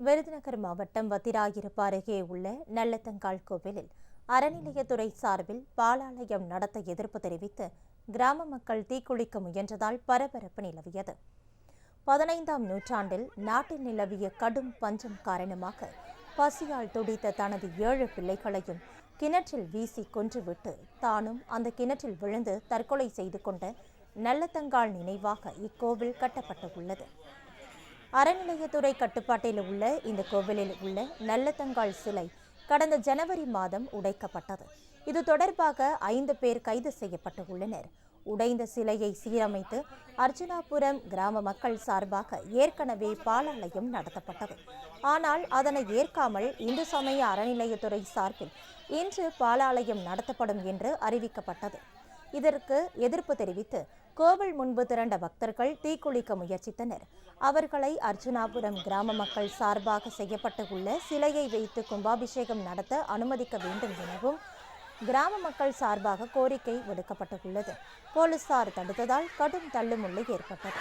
விருதுநகர் மாவட்டம் வத்திராயிருப்பு அருகே உள்ள நல்லத்தங்கால் கோவிலில் அறநிலையத்துறை சார்பில் பாலாலயம் நடத்த எதிர்ப்பு தெரிவித்து கிராம மக்கள் தீக்குளிக்க முயன்றதால் பரபரப்பு நிலவியது. 15ஆம் நூற்றாண்டில் நாட்டில் நிலவிய கடும் பஞ்சம் காரணமாக பசியால் துடித்த தனது 7 பிள்ளைகளையும் கிணற்றில் வீசி கொன்றுவிட்டு தானும் அந்த கிணற்றில் விழுந்து தற்கொலை செய்து கொண்ட நல்லத்தங்கால் நினைவாக இக்கோவில் கட்டப்பட்டுள்ளது. அறநிலையத்துறை கட்டுப்பாட்டில் உள்ள இந்த கோவிலில் உள்ள நல்லத்தங்கால் சிலை கடந்த ஜனவரி மாதம் உடைக்கப்பட்டது. இது தொடர்பாக 5 பேர் கைது செய்யப்பட்டுள்ளனர். உடைந்த சிலையை சீரமைத்து அர்ஜுனாபுரம் கிராம மக்கள் சார்பாக ஏற்கனவே பாலாலயம் நடத்தப்பட்டது. ஆனால் அதனை ஏற்காமல் இந்து சமய அறநிலையத்துறை சார்பில் இன்று பாலாலயம் நடத்தப்படும் என்று அறிவிக்கப்பட்டது. இதற்கு எதிர்ப்பு தெரிவித்து கோவில் முன்பு திரண்ட பக்தர்கள் தீக்குளிக்க முயற்சித்தனர். அவர்களை அர்ஜுனாபுரம் கிராம மக்கள் சார்பாக செய்யப்பட்டுள்ள சிலையை வைத்து கும்பாபிஷேகம் நடத்த அனுமதிக்க வேண்டும் எனவும் கிராம மக்கள் சார்பாக கோரிக்கை விடுக்கப்பட்டுள்ளது. போலீசார் தடுத்ததால் கடும் தள்ளுமுள்ளு ஏற்பட்டது.